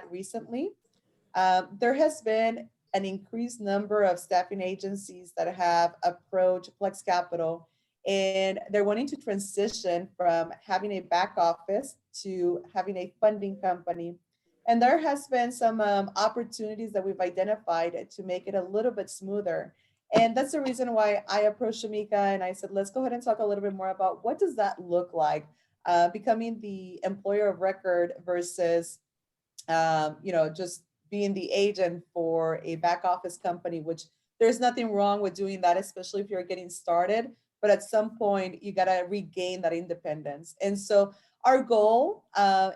recently, there has been an increased number of staffing agencies that have approached Plex Capital, and they're wanting to transition from having a back office to having a funding company. And there has been some opportunities that we've identified to make it a little bit smoother. And that's the reason why I approached Shamika and I said, let's go ahead and talk a little bit more about what does that look like, becoming the employer of record versus just being the agent for a back office company, which there's nothing wrong with doing that, especially if you're getting started. But at some point, you got to regain that independence. And so our goal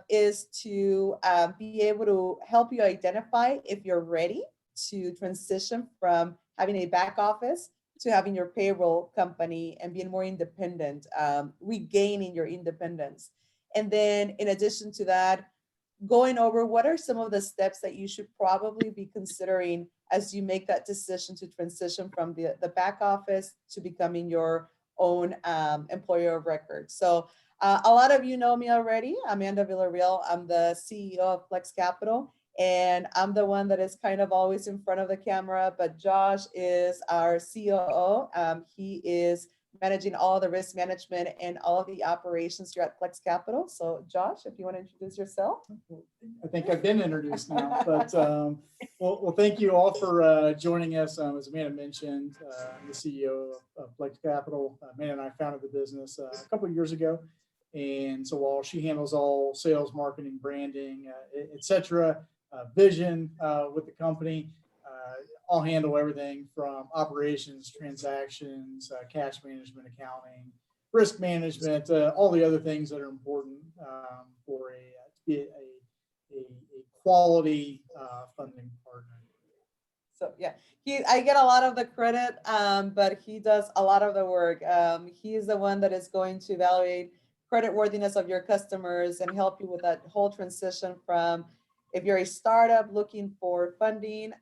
is to be able to help you identify if you're ready to transition from having a back office to having your payroll company and being more independent, regaining your independence. And then in addition to that, going over what are some of the steps that you should probably be considering as you make that decision to transition from the back office to becoming your own employer of record. So a lot of you know me already. Amanda Villarreal. I'm the CEO of Plex Capital, and I'm the one that is kind of always in front of the camera, but Josh is our COO. He is managing all the risk management and all of the operations here at Plex Capital. So Josh, if you want to introduce yourself. I think I've been introduced now, but well, thank you all for joining us. As Amanda mentioned, I'm the CEO of Plex Capital. Amanda and I founded the business a couple of years ago. And so while she handles all sales, marketing, branding, et cetera, vision with the company, I'll handle everything from operations, transactions, cash management, accounting, risk management, all the other things that are important for a quality funding partner. So yeah, I get a lot of the credit, but he does a lot of the work. He is the one that is going to evaluate credit worthiness of your customers and help you with that whole transition from, if you're a startup looking for funding,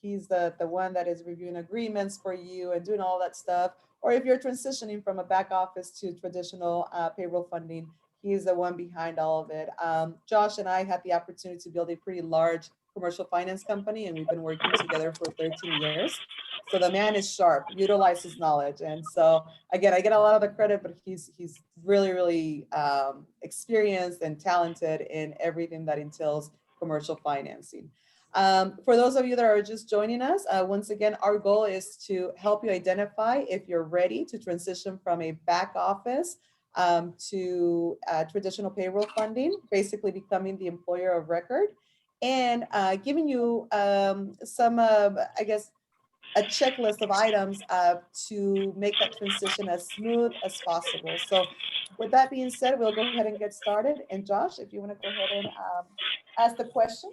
he's the one that is reviewing agreements for you and doing all that stuff. Or if you're transitioning from a back office to traditional payroll funding, he's the one behind all of it. Josh and I had the opportunity to build a pretty large commercial finance company, and we've been working together for 13 years. So the man is sharp, utilizes knowledge. And so again, I get a lot of the credit, but he's really, really experienced and talented in everything that entails commercial financing. For those of you that are just joining us, once again, our goal is to help you identify if you're ready to transition from a back office to traditional payroll funding, basically becoming the employer of record, and giving you some, I guess, a checklist of items to make that transition as smooth as possible. So with that being said, we'll go ahead and get started. And Josh, if you want to go ahead and ask the question.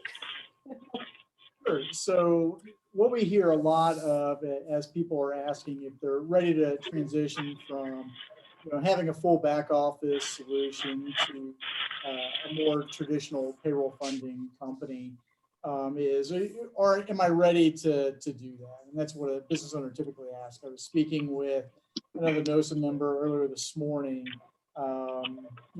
Sure. So what we hear a lot of as people are asking if they're ready to transition from having a full back office solution to a more traditional payroll funding company is, or am I ready to do that? And that's what a business owner typically asks. I was speaking with another NOSA member earlier this morning,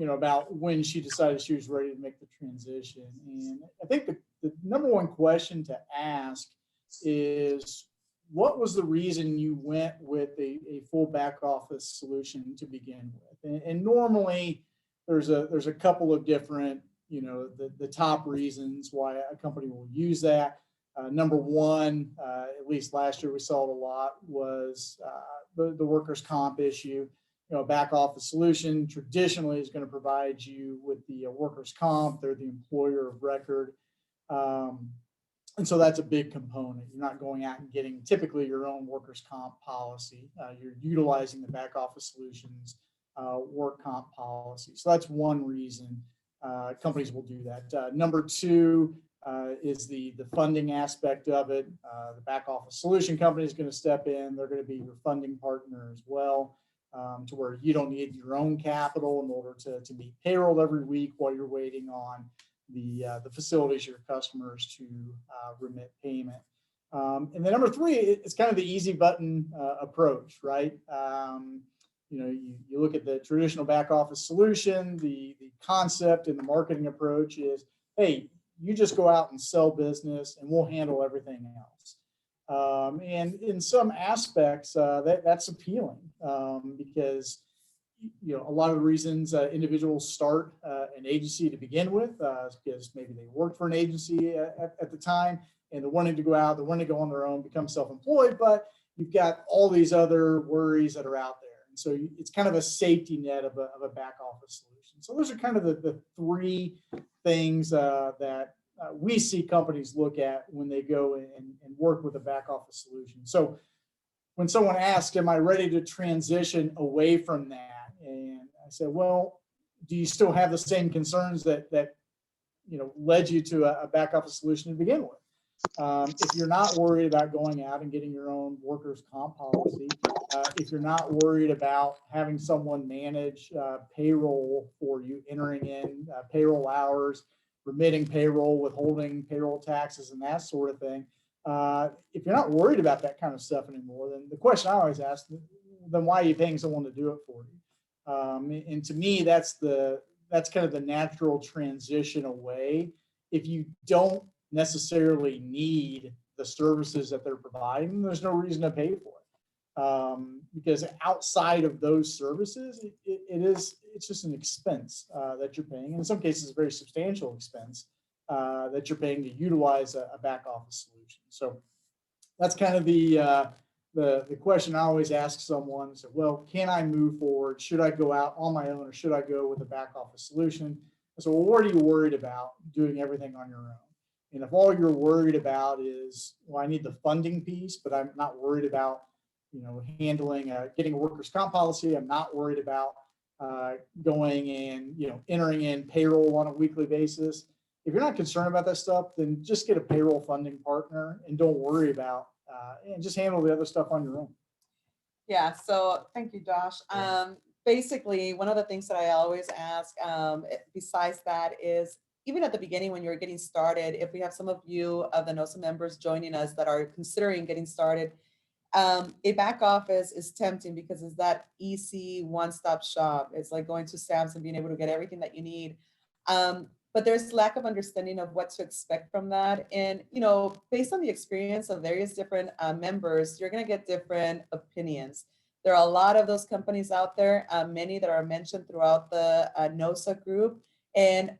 about when she decided she was ready to make the transition. And I think the number one question to ask is, what was the reason you went with a full back office solution to begin with? And normally there's a couple of different, the top reasons why a company will use that. Number one, at least last year we saw it a lot, was the workers' comp issue. A back office solution traditionally is going to provide you with the workers' comp. They're the employer of record. And so that's a big component. You're not going out and getting typically your own workers' comp policy. You're utilizing the back office solutions work comp policy. So that's one reason companies will do that. Number two is the funding aspect of it. The back office solution company is going to step in. They're going to be your funding partner as well, to where you don't need your own capital in order to meet payroll every week while you're waiting on the facilities, your customers, to remit payment. And then number three, it's kind of the easy button approach, right? You look at the traditional back office solution, the concept and the marketing approach is, hey, you just go out and sell business and we'll handle everything else. And in some aspects, that's appealing, because a lot of the reasons individuals start an agency to begin with is because maybe they worked for an agency at the time, and they're wanting to go out, they're wanting to go on their own, become self-employed, but you've got all these other worries that are out there. And so it's kind of a safety net of a back office solution. So those are kind of the three things that we see companies look at when they go and work with a back office solution. So when someone asks, am I ready to transition away from that? And I said, well, do you still have the same concerns that led you to a back office solution to begin with? If you're not worried about going out and getting your own workers' comp policy, if you're not worried about having someone manage payroll for you, entering in payroll hours, remitting payroll, withholding payroll taxes, and that sort of thing, if you're not worried about that kind of stuff anymore, then the question I always ask, then why are you paying someone to do it for you? And to me, that's kind of the natural transition away. If you don't necessarily need the services that they're providing, there's no reason to pay for it, because outside of those services, it's just an expense that you're paying, and in some cases a very substantial expense that you're paying to utilize a back office solution. So that's kind of the question I always ask someone. So, well, can I move forward? Should I go out on my own, or should I go with a back office solution? So, well, what are you worried about doing everything on your own? And if all you're worried about is, well, I need the funding piece, but I'm not worried about, handling, getting a workers' comp policy. I'm not worried about going and, entering in payroll on a weekly basis. If you're not concerned about that stuff, then just get a payroll funding partner and don't worry about, and just handle the other stuff on your own. Yeah, so thank you, Josh. Basically, one of the things that I always ask, besides that, is even at the beginning when you're getting started, if we have some of you of the NOSA members joining us that are considering getting started, a back office is tempting because it's that easy one-stop shop. It's like going to Sam's and being able to get everything that you need. But there's lack of understanding of what to expect from that. And, based on the experience of various different members, you're going to get different opinions. There are a lot of those companies out there, many that are mentioned throughout the NOSA group. And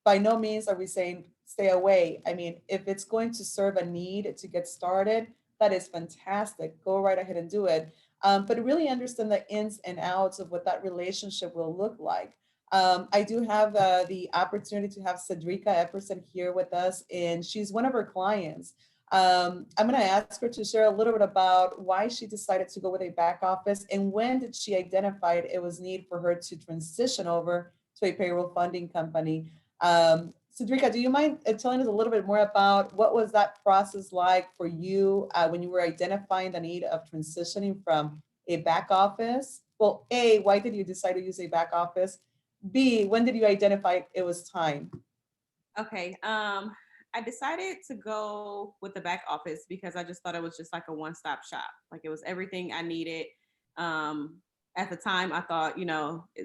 by no means are we saying stay away. I mean, if it's going to serve a need to get started, that is fantastic. Go right ahead and do it. But really understand the ins and outs of what that relationship will look like. I do have the opportunity to have Cedrica Epperson here with us, and she's one of our clients. I'm going to ask her to share a little bit about why she decided to go with a back office and when did she identify it was need for her to transition over to a payroll funding company. Cedrica, do you mind telling us a little bit more about what was that process like for you when you were identifying the need of transitioning from a back office? Well, A, why did you decide to use a back office? B, when did you identify it was time? Okay. I decided to go with the back office because I just thought it was just like a one-stop shop. Like it was everything I needed. At the time, I thought,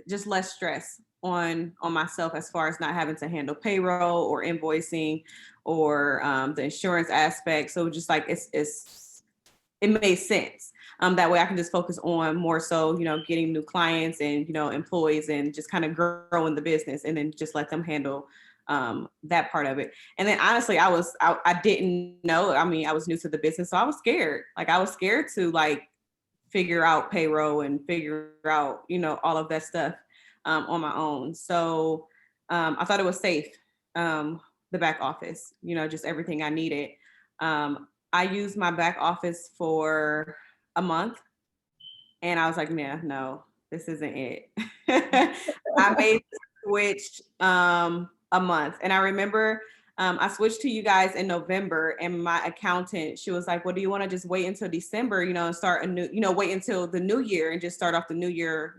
just less stress on myself as far as not having to handle payroll or invoicing or the insurance aspect. So just like it made sense. That way I can just focus on more so, getting new clients and, employees and just kind of growing the business and then just let them handle that part of it. And then honestly, I didn't know. I mean, I was new to the business, so I was scared. Like I was scared to figure out payroll and figure out, all of that stuff on my own. So I thought it was safe, the back office, just everything I needed. I used my back office for a month and I was like, nah, no, this isn't it. I made the switch a month. And I remember I switched to you guys in November and my accountant, she was like, well, do you want to just wait until December, and start a new, wait until the new year and just start off the new year,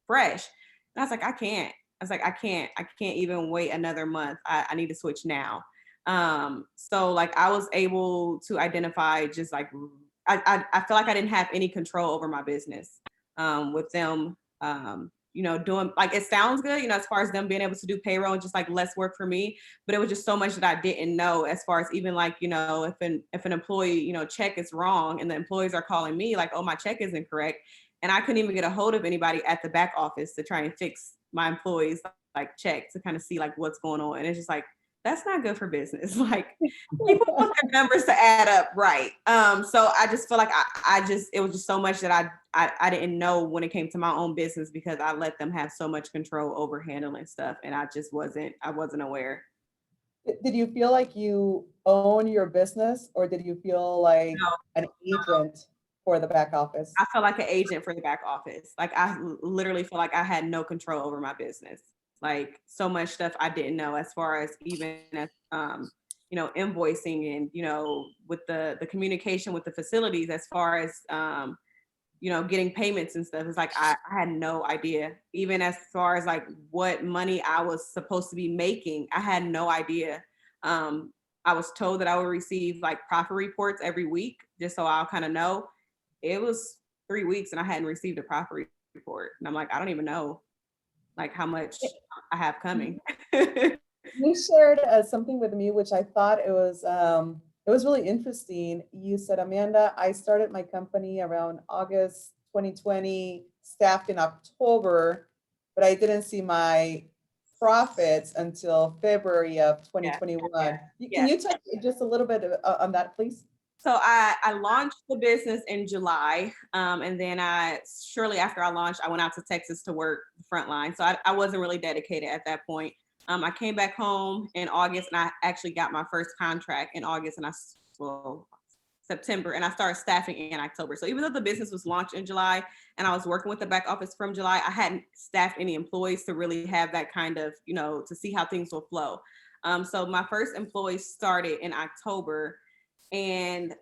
fresh. And I was like, I can't. I can't even wait another month. I need to switch now. So I was able to identify just I feel like I didn't have any control over my business with them doing, like, it sounds good, as far as them being able to do payroll and just like less work for me, but it was just so much that I didn't know, as far as even like, if an employee, check is wrong and the employees are calling me like, oh, my check isn't correct. And I couldn't even get a hold of anybody at the back office to try and fix my employees like check to kind of see like what's going on. And it's just like, that's not good for business. Like, people want their numbers to add up right. So I just feel like it was just so much that I didn't know when it came to my own business, because I let them have so much control over handling stuff, and I wasn't aware. Did you feel like you own your business, or did you feel like No, an agent for the back office? I felt like an agent for the back office. Like, I literally feel like I had no control over my business. Like, so much stuff I didn't know, as far as even as invoicing and with the communication with the facilities, as far as getting payments and stuff. It's like I had no idea. Even as far as like what money I was supposed to be making, I had no idea. I was told that I would receive like profit reports every week, just so I'll kind of know. It was 3 weeks and I hadn't received a profit report, and I'm like, I don't even know like how much I have coming. You shared something with me, which I thought it was really interesting. You said, Amanda, I started my company around August 2020, staffed in October, but I didn't see my profits until February of 2021. Can you touch just a little bit on that, please? So I launched the business in July, and then shortly after I launched, I went out to Texas to work the front line. So I wasn't really dedicated at that point. I came back home in August, and I actually got my first contract in August, and September, and I started staffing in October. So even though the business was launched in July and I was working with the back office from July, I hadn't staffed any employees to really have that kind of, to see how things will flow. So my first employee started in October, and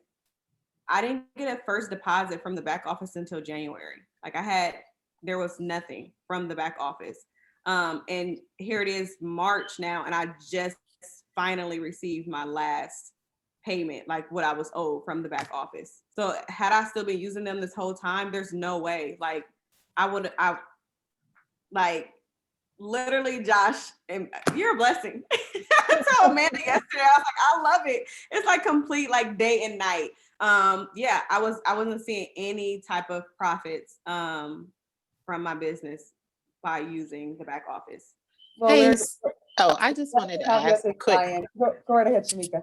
I didn't get a first deposit from the back office until January. Like, there was nothing from the back office. And here it is March now, and I just finally received my last payment, like what I was owed from the back office. So had I still been using them this whole time, there's no way. Like, literally, Josh, and you're a blessing. I told Amanda yesterday, I was like, I love it. It's like complete like day and night. I wasn't seeing any type of profits from my business by using the back office. Well, I just wanted to ask a quick. Go right ahead, Shamika.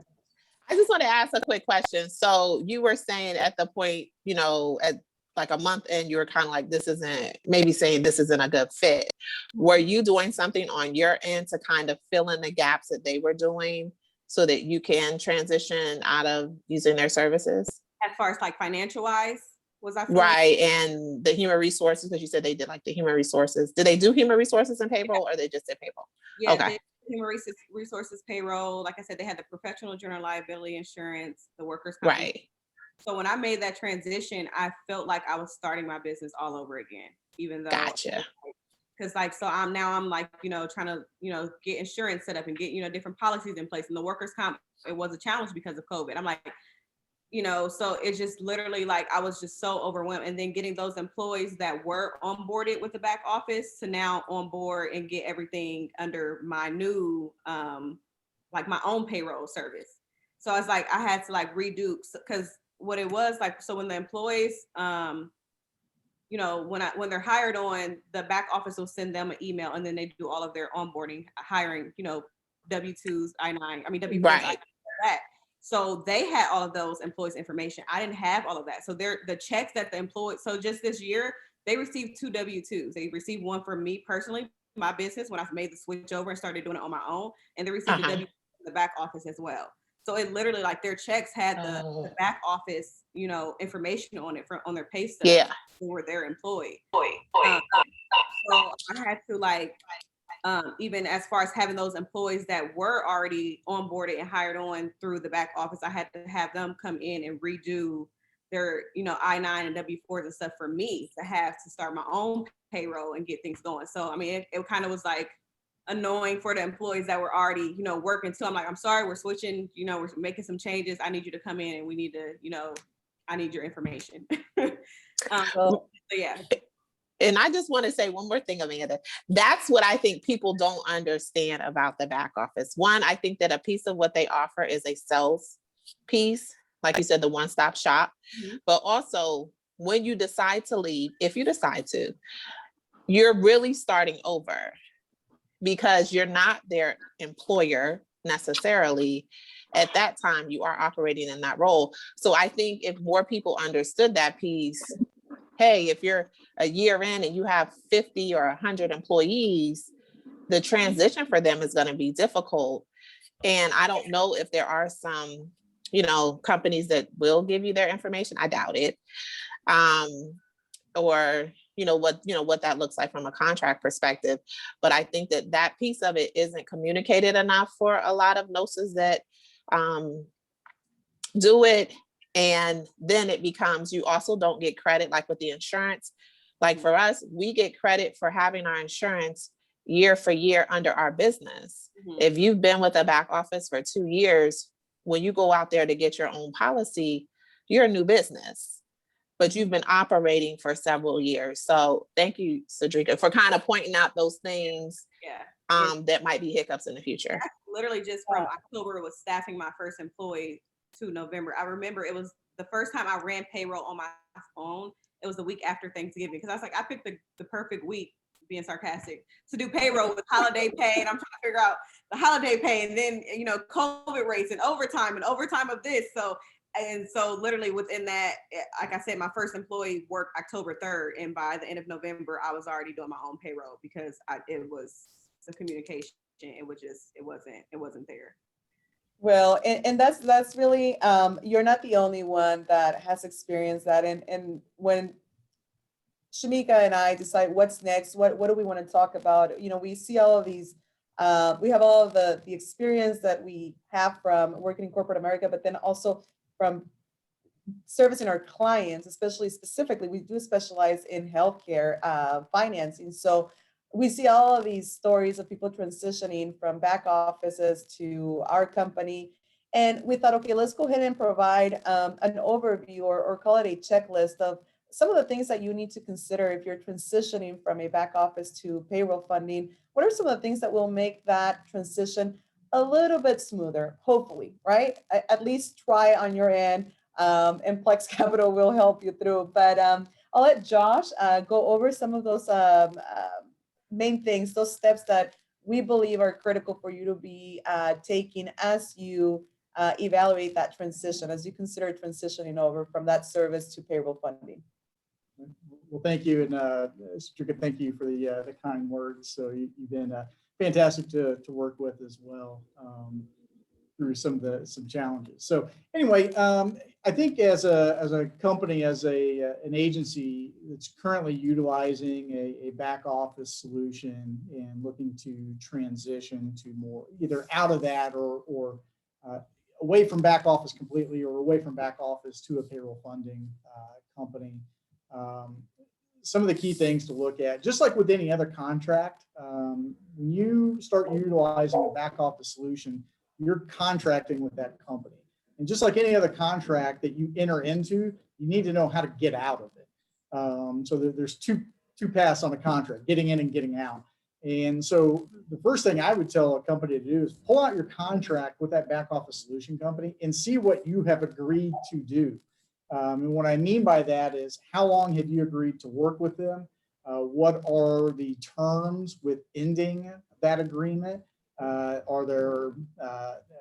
I just want to ask a quick question. So you were saying at the point, at like a month in, you were kind of like, this isn't a good fit. Were you doing something on your end to kind of fill in the gaps that they were doing so that you can transition out of using their services? As far as like financial wise, was I right? And the human resources, because you said they did like the human resources. Did they do human resources and payroll, or they just did payroll? Yeah, okay. Human resources, payroll. Like I said, they had the professional general liability insurance, the workers' compensation. Right. So when I made that transition, I felt like I was starting my business all over again, even though. Gotcha. Because so I'm like, trying to, get insurance set up and get, different policies in place. And the workers' comp, it was a challenge because of COVID. I'm like, so it's just literally like, I was just so overwhelmed. And then getting those employees that were onboarded with the back office to now on board and get everything under my new, like my own payroll service. So I was like, I had to like redo, because what it was like, so when the employees, when they're hired on, the back office will send them an email, and then they do all of their onboarding, hiring, W-2s, W-4s, right. that. So they had all of those employees' information. I didn't have all of that. So the checks that the employees, so just this year, they received 2 W-2s. They received one for me personally, my business, when I made the switch over and started doing it on my own. And they received a W from the back office as well. So it literally, like, their checks had the back office, information on it on their pay stub. Yeah. Who were their employee. So I had to like, even as far as having those employees that were already onboarded and hired on through the back office, I had to have them come in and redo their, I-9 and W-4s and stuff for me to have to start my own payroll and get things going. So, it kind of was like annoying for the employees that were already, working too. I'm like, I'm sorry, we're switching, we're making some changes. I need you to come in and we need to, I need your information. So yeah. And I just want to say one more thing, Amanda. That's what I think people don't understand about the back office. One, I think that a piece of what they offer is a sales piece, like you said, the one-stop shop. Mhm. But also, when you decide to leave, if you decide to, you're really starting over because you're not their employer necessarily. At that time, you are operating in that role. So I think if more people understood that piece, hey, if you're a year in and you have 50 or 100 employees, the transition for them is going to be difficult. And I don't know if there are some, companies that will give you their information. I doubt it. Or what that looks like from a contract perspective. But I think that piece of it isn't communicated enough for a lot of nurses that do it. And then it becomes, you also don't get credit, like with the insurance. Like for us, we get credit for having our insurance year for year under our business. Mhm. If you've been with a back office for 2 years, when you go out there to get your own policy, you're a new business, but you've been operating for several years. So thank you, Cedrica, for kind of pointing out those things Yeah. that might be hiccups in the future. Literally just from October was staffing my first employee to November. I remember it was the first time I ran payroll on my phone. It was the week after Thanksgiving because I was like, I picked the perfect week, being sarcastic, to do payroll with holiday pay, and I'm trying to figure out the holiday pay, and then COVID rates and overtime of this. So literally within that, like I said, my first employee worked October 3rd, and by the end of November, I was already doing my own payroll because it was the communication. It wasn't there. Well, and that's really, you're not the only one that has experienced that. And when Shamika and I decide what's next, what do we want to talk about, we see all of these, we have all of the experience that we have from working in corporate America, but then also from servicing our clients, especially specifically, we do specialize in healthcare financing. So we see all of these stories of people transitioning from back offices to our company. And we thought, okay, let's go ahead and provide an overview or call it a checklist of some of the things that you need to consider if you're transitioning from a back office to payroll funding. What are some of the things that will make that transition a little bit smoother, hopefully, right? At least try on your end. And Plex Capital will help you through. But I'll let Josh go over some of those main things, those steps that we believe are critical for you to be taking as you evaluate that transition, as you consider transitioning over from that service to payroll funding. Well, thank you. And Cedrica, thank you for the kind words. So you've been fantastic to work with as well. Through some challenges. So anyway, I think as a company, as an agency that's currently utilizing a back office solution and looking to transition to more either out of that or away from back office completely or away from back office to a payroll funding company. Some of the key things to look at, just like with any other contract, when you start utilizing a back office solution, you're contracting with that company. And just like any other contract that you enter into, you need to know how to get out of it. So there's two paths on a contract, getting in and getting out. And so the first thing I would tell a company to do is pull out your contract with that back office solution company and see what you have agreed to do. And what I mean by that is, how long have you agreed to work with them? What are the terms with ending that agreement? Are there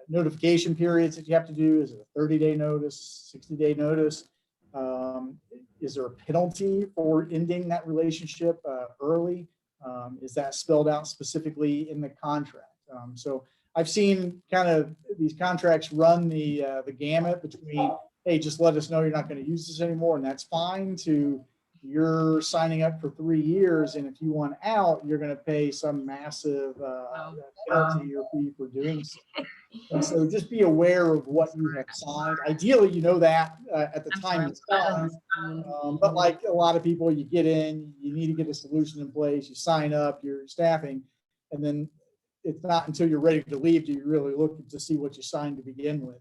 notification periods that you have to do? Is it a 30-day notice, 60-day notice? Is there a penalty for ending that relationship early? Is that spelled out specifically in the contract? So I've seen kind of these contracts run the gamut between, hey, just let us know you're not going to use this anymore, and that's fine, to you're signing up for 3 years, and if you want out, you're going to pay some massive penalty or fee for doing so. And so just be aware of what you have signed. Ideally, you know that at the time you sign. But like a lot of people, you get in, you need to get a solution in place, you sign up, you're staffing, and then it's not until you're ready to leave do you really look to see what you signed to begin with.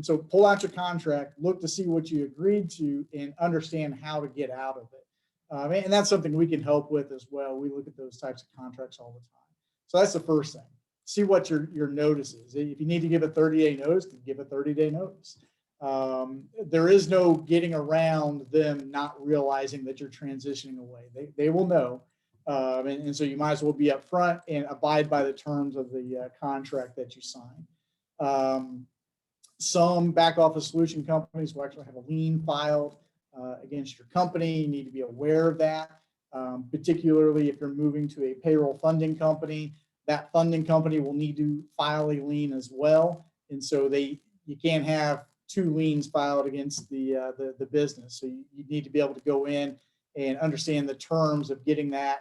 So pull out your contract, look to see what you agreed to, and understand how to get out of it. And that's something we can help with as well. We look at those types of contracts all the time. So that's the first thing. See what your notice is. If you need to give a 30-day notice, then give a 30-day notice. There is no getting around them not realizing that you're transitioning away. They will know. And so you might as well be upfront and abide by the terms of the contract that you sign. Some back office solution companies will actually have a lien filed against your company. You need to be aware of that, particularly if you're moving to a payroll funding company. That funding company will need to file a lien as well, and so you can't have two liens filed against the business. So you need to be able to go in and understand the terms of getting that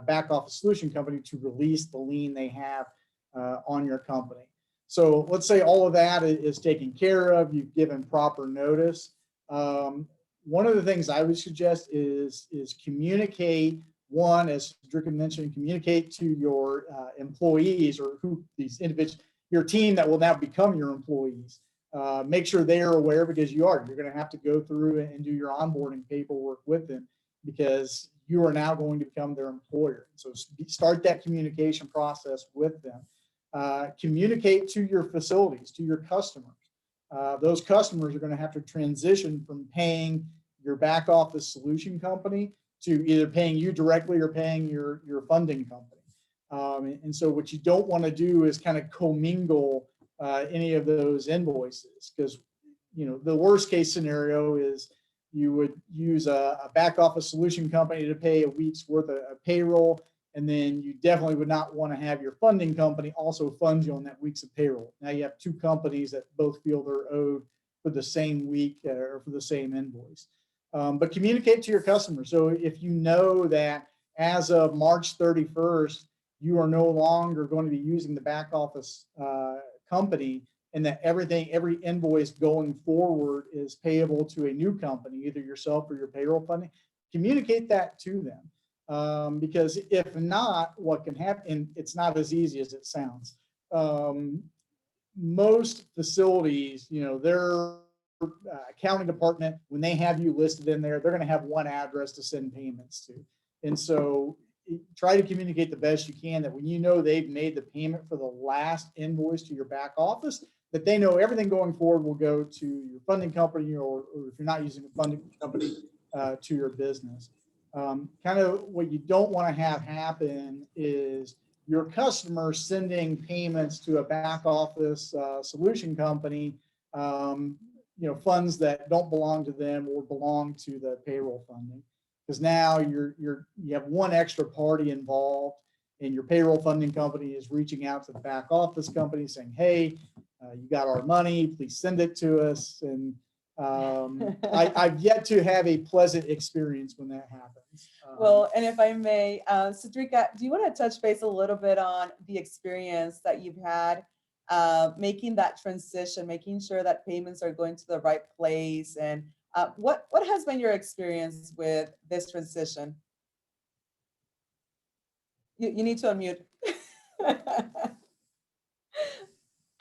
back office solution company to release the lien they have on your company. So let's say all of that is taken care of. You've given proper notice. One of the things I would suggest is communicate. One, as Drika mentioned, communicate to your employees or who these individuals, your team that will now become your employees. Make sure they are aware, because you're going to have to go through and do your onboarding paperwork with them, because you are now going to become their employer. So start that communication process with them. Communicate to your facilities, to your customers. Those customers are going to have to transition from paying your back office solution company to either paying you directly or paying your funding company. And so what you don't want to do is kind of commingle any of those invoices, because the worst case scenario is you would use a back office solution company to pay a week's worth of payroll, and then you definitely would not want to have your funding company also fund you on that week's of payroll. Now you have two companies that both feel they're owed for the same week or for the same invoice. But communicate to your customers. So if you know that as of March 31st, you are no longer going to be using the back office company, and that every invoice going forward is payable to a new company, either yourself or your payroll funding, communicate that to them. Because if not, what can happen, and it's not as easy as it sounds. Most facilities, their accounting department, when they have you listed in there, they're going to have one address to send payments to. And so try to communicate the best you can that when they've made the payment for the last invoice to your back office, that they know everything going forward will go to your funding company, or if you're not using a funding company, to your business. Kind of what you don't want to have happen is your customer sending payments to a back office solution company, funds that don't belong to them or belong to the payroll funding. Because now you have one extra party involved, and your payroll funding company is reaching out to the back office company saying, hey, you got our money, please send it to us. And I've yet to have a pleasant experience when that happens. Well, and if I may, Cedrica, do you want to touch base a little bit on the experience that you've had making that transition, making sure that payments are going to the right place, and what has been your experience with this transition? You need to unmute.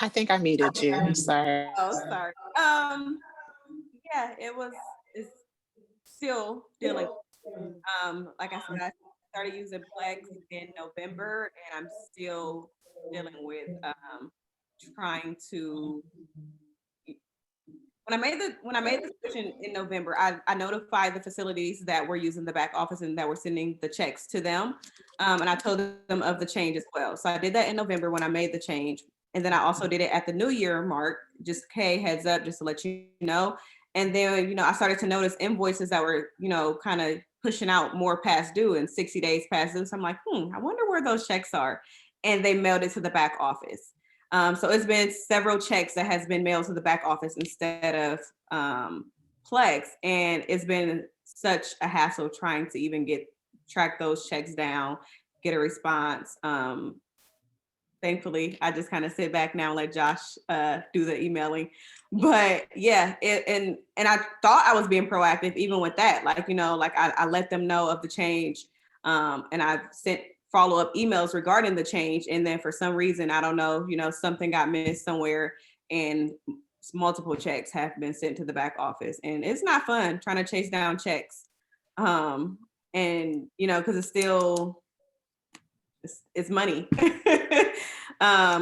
I think I muted you. I'm sorry. Oh, sorry. Yeah, it's still dealing. Like I said, I started using Plex in November, and I'm still dealing with trying to. When I made the decision in November, I notified the facilities that were using the back office and that were sending the checks to them, and I told them of the change as well. So I did that in November when I made the change, and then I also did it at the New Year mark. Just heads up, just to let you know. And then I started to notice invoices that were kind of pushing out more past due and 60 days past due. So I'm like, I wonder where those checks are, and they mailed it to the back office. So it's been several checks that has been mailed to the back office instead of Plex, and it's been such a hassle trying to even track those checks down, get a response. Thankfully, I just kind of sit back now and let Josh do the emailing. But yeah, and I thought I was being proactive even with that. I let them know of the change, and I sent follow-up emails regarding the change. And then for some reason, I don't know, something got missed somewhere, and multiple checks have been sent to the back office. And it's not fun trying to chase down checks. and because it's money.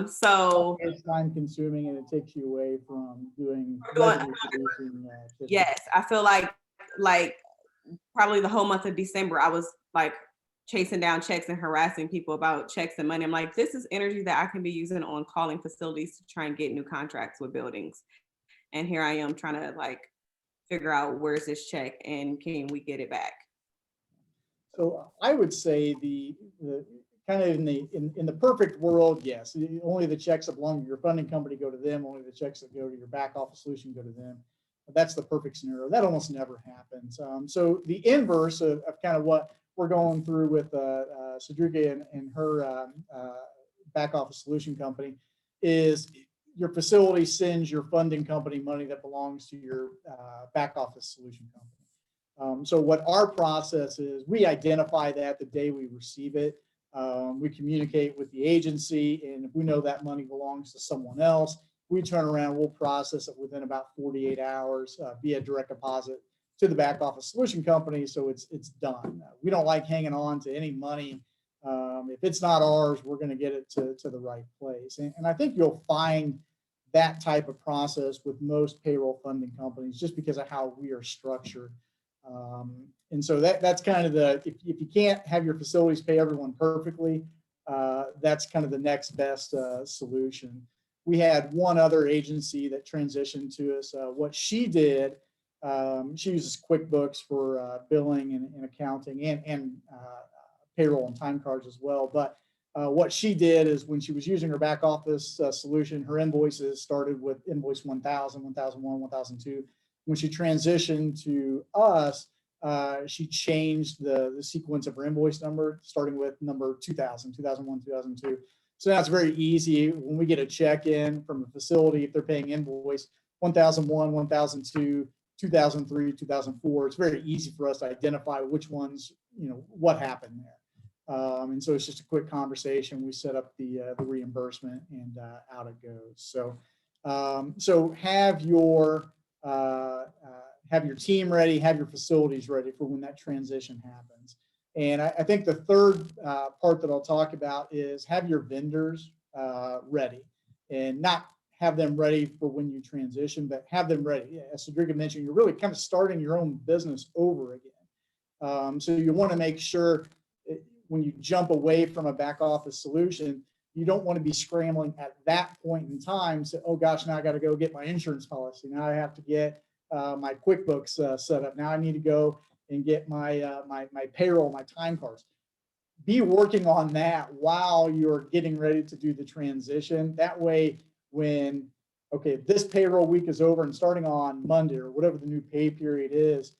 So It's time consuming and it takes you away from doing doing- revenue producing. yes, I feel like probably the whole month of December, I was like chasing down checks and harassing people about checks and money. I'm like, this is energy that I can be using on calling facilities to try and get new contracts with buildings. And here I am trying to like figure out where's this check and can we get it back? So I would say the kind of in the perfect world, yes, only the checks that belong to your funding company go to them. Only the checks that go to your back office solution go to them. That's the perfect scenario. That almost never happens. So the inverse of kind of what we're going through with Cedrica and her back office solution company is your facility sends your funding company money that belongs to your back office solution company. So what our process is, we identify that the day we receive it. We communicate with the agency, and if we know that money belongs to someone else, we turn around, we'll process it within about 48 hours via direct deposit to the back office solution company. So it's done. We don't like hanging on to any money. If it's not ours, we're going to get it to the right place. And I think you'll find that type of process with most payroll funding companies just because of how we are structured. And so that's kind of if you can't have your facilities pay everyone perfectly, that's kind of the next best solution. We had one other agency that transitioned to us. What she did, she uses QuickBooks for billing and accounting and payroll and time cards as well. But what she did is when she was using her back office solution, her invoices started with invoice 1000, 1001, 1002. When she transitioned to us, she changed the sequence of her invoice number, starting with number 2000, 2001, 2002. So now it's very easy when we get a check in from the facility, if they're paying invoice 1001, 1002, 2003, 2004, it's very easy for us to identify which ones, what happened there. And so it's just a quick conversation. We set up the reimbursement and out it goes. So have your team ready, have your facilities ready for when that transition happens. And I think the third part that I'll talk about is have your vendors ready, and not have them ready for when you transition, but have them ready. As Cedrica mentioned, you're really kind of starting your own business over again. So you want to make sure when you jump away from a back office solution, you don't want to be scrambling at that point in time. So, oh gosh, now I got to go get my insurance policy. Now I have to get my QuickBooks set up. Now I need to go and get my my payroll, my time cards. Be working on that while you're getting ready to do the transition. That way, when this payroll week is over and starting on Monday or whatever the new pay period is,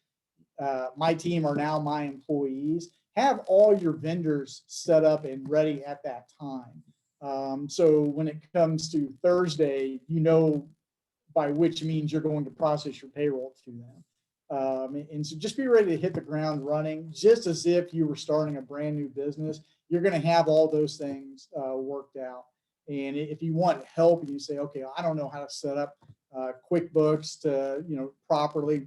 my team are now my employees. Have all your vendors set up and ready at that time. So when it comes to Thursday, by which means you're going to process your payroll to them. And so just be ready to hit the ground running, just as if you were starting a brand new business. You're going to have all those things worked out. And if you want help and you say, okay, I don't know how to set up QuickBooks to, properly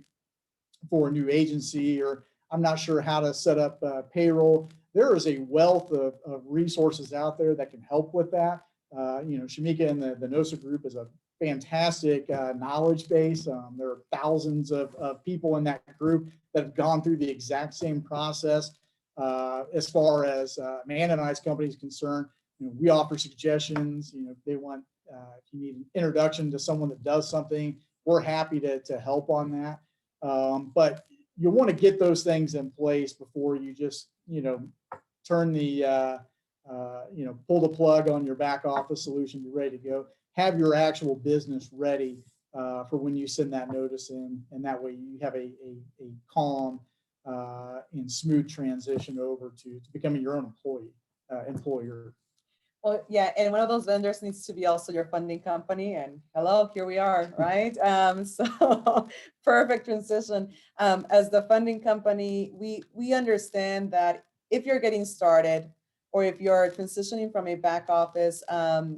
for a new agency, or I'm not sure how to set up payroll, there is a wealth of resources out there that can help with that. Shamika and the NOSA group is a fantastic knowledge base. There are thousands of people in that group that have gone through the exact same process. As far as Amanda and I's company is concerned, we offer suggestions. If they want, if you need an introduction to someone that does something, we're happy to help on that. But you want to get those things in place before you just, turn the, pull the plug on your back office solution, be ready to go. Have your actual business ready for when you send that notice in, and that way you have a calm and smooth transition over to becoming your own employer. Well, yeah, and one of those vendors needs to be also your funding company. And hello, here we are, right? So perfect transition. As the funding company, we understand that if you're getting started, or if you're transitioning from a back office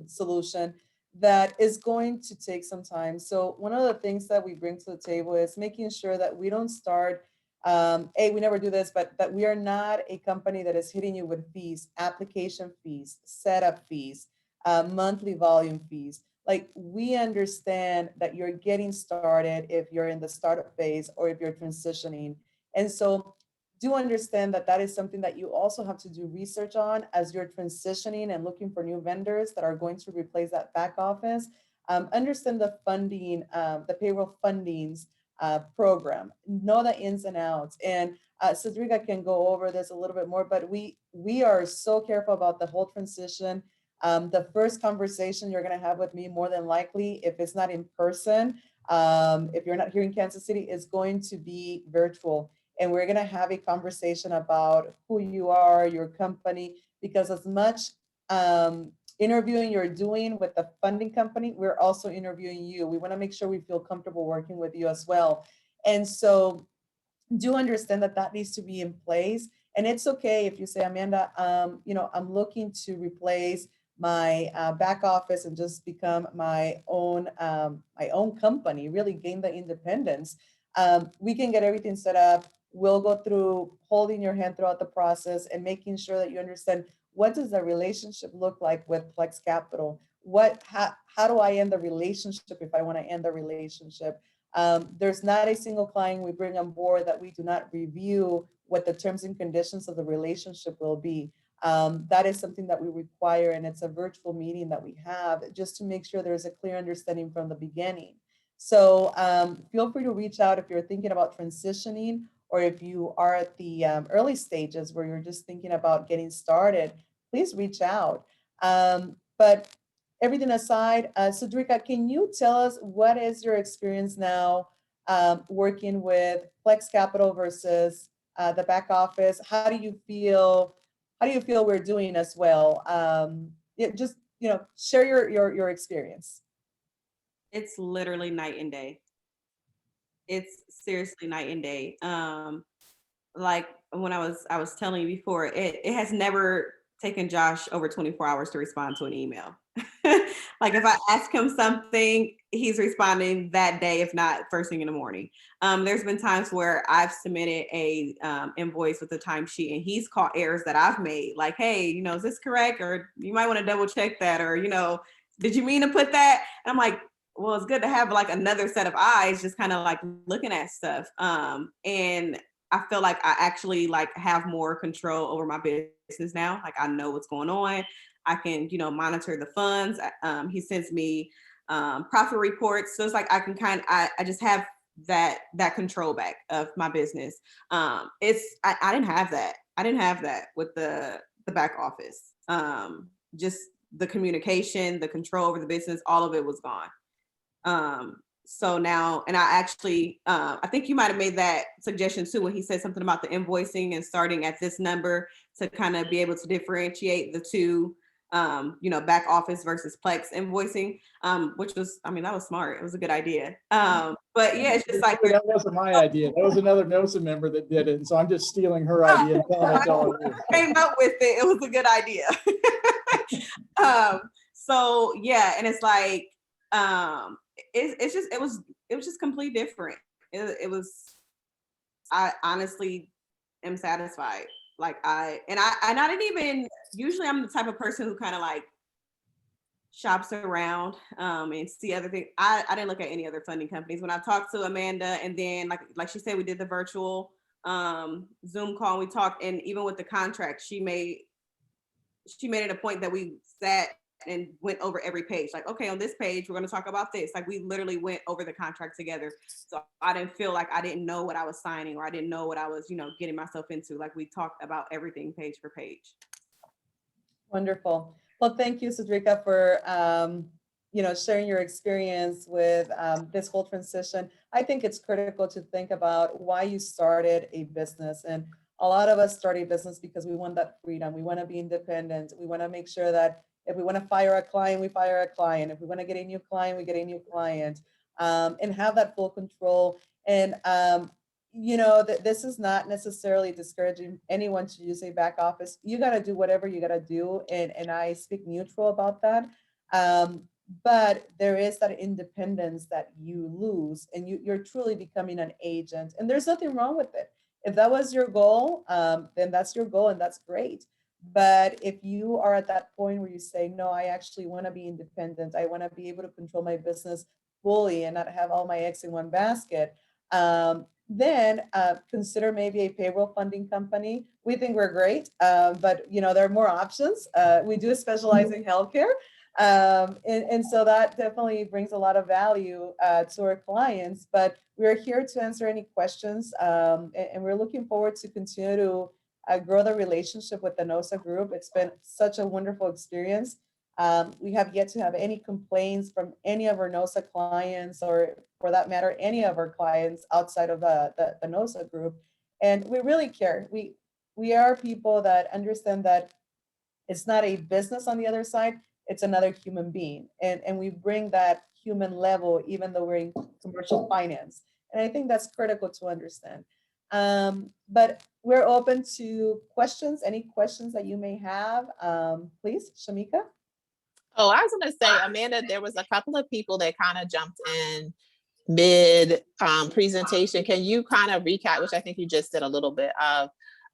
solution, that is going to take some time. So one of the things that we bring to the table is making sure that we don't start we never do this, but that we are not a company that is hitting you with fees, application fees, setup fees, monthly volume fees. Like, we understand that you're getting started if you're in the startup phase or if you're transitioning. And so do understand that that is something that you also have to do research on as you're transitioning and looking for new vendors that are going to replace that back office. Understand the funding, the payroll fundings program, know the ins and outs. And Cedrica can go over this a little bit more, but we are so careful about the whole transition. The first conversation you're going to have with me, more than likely, if it's not in person, if you're not here in Kansas City, is going to be virtual. And we're going to have a conversation about who you are, your company, because as much interviewing you're doing with the funding company, we're also interviewing you. We want to make sure we feel comfortable working with you as well. And so do understand that that needs to be in place. And it's okay if you say, Amanda, I'm looking to replace my back office and just become my own company, really gain the independence. We can get everything set up. We'll go through holding your hand throughout the process and making sure that you understand, what does the relationship look like with Plex Capital? How do I end the relationship if I want to end the relationship? There's not a single client we bring on board that we do not review what the terms and conditions of the relationship will be. That is something that we require, and it's a virtual meeting that we have just to make sure there's a clear understanding from the beginning. So feel free to reach out if you're thinking about transitioning, or if you are at the early stages where you're just thinking about getting started, please reach out. But everything aside, Cedrica, can you tell us what is your experience now working with Plex Capital versus the back office? How do you feel? How do you feel we're doing as well? Just share your experience. It's literally night and day. It's seriously night and day. Like when I was telling you before, it has never taken Josh over 24 hours to respond to an email. Like if I ask him something, he's responding that day, if not first thing in the morning. There's been times where I've submitted a invoice with a timesheet and he's caught errors that I've made. Like, hey, is this correct? Or you might want to double check that. Or, did you mean to put that? And I'm like, well, it's good to have like another set of eyes, just kind of like looking at stuff. And I feel like I actually like have more control over my business now. Like I know what's going on. I can, monitor the funds. He sends me profit reports. So it's like I can I just have that control back of my business. I didn't have that. I didn't have that with the back office. Just the communication, the control over the business, all of it was gone. So now, and I actually, I think you might've made that suggestion too, when he said something about the invoicing and starting at this number to kind of be able to differentiate the two, back office versus Plex invoicing, which was, that was smart. It was a good idea. But yeah, it's just like. That wasn't my idea. That was another NOSA member that did it. And so I'm just stealing her idea and telling it to all of you. Came up with it. It was a good idea. So yeah, and it's like, it was just completely different. I honestly am satisfied. Like I didn't even, usually I'm the type of person who kind of like shops around and see other things. I didn't look at any other funding companies. When I talked to Amanda, and then like she said, we did the virtual Zoom call, and we talked, and even with the contract, she made it a point that we sat and went over every page. Like, okay, on this page, we're going to talk about this. Like we literally went over the contract together. So I didn't feel like I didn't know what I was signing, or I didn't know what I was, getting myself into. Like we talked about everything page for page. Wonderful. Well, thank you, Cedrica, for sharing your experience with this whole transition. I think it's critical to think about why you started a business. And a lot of us start a business because we want that freedom. We want to be independent. We want to make sure that if we want to fire a client, we fire a client. If we want to get a new client, we get a new client, and have that full control. And this is not necessarily discouraging anyone to use a back office. You got to do whatever you got to do, and I speak neutral about that. But there is that independence that you lose, and you're truly becoming an agent. And there's nothing wrong with it. If that was your goal, then that's your goal and that's great. But if you are at that point where you say, no, I actually want to be independent, I want to be able to control my business fully and not have all my eggs in one basket, then consider maybe a payroll funding company. We think we're great, but there are more options. We do specialize in healthcare. And so that definitely brings a lot of value to our clients, but we're here to answer any questions. And we're looking forward to continue to grow the relationship with the NOSA group. It's been such a wonderful experience. We have yet to have any complaints from any of our NOSA clients, or for that matter, any of our clients outside of the NOSA group. And we really care. We are people that understand that it's not a business on the other side, it's another human being. And we bring that human level, even though we're in commercial finance. And I think that's critical to understand. But we're open to questions, any questions that you may have. Please, Shamika. Oh, I was going to say, Amanda, there was a couple of people that kind of jumped in mid presentation. Can you kind of recap, which I think you just did a little bit of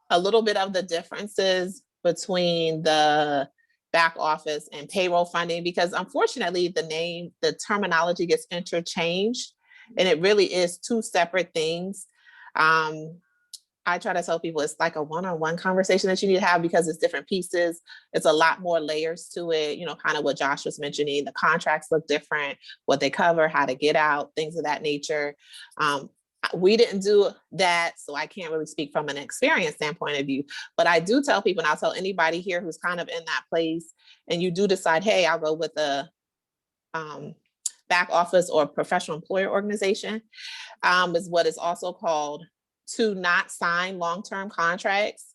the differences between the back office and payroll funding? Because unfortunately, the terminology gets interchanged, and it really is two separate things. I try to tell people it's like a one-on-one conversation that you need to have, because it's different pieces. It's a lot more layers to it, kind of what Josh was mentioning. The contracts look different, what they cover, how to get out, things of that nature. We didn't do that, so I can't really speak from an experience standpoint of view, but I do tell people, and I'll tell anybody here who's kind of in that place, and you do decide, hey, I'll go with the back office or professional employer organization, is what is also called to not sign long-term contracts,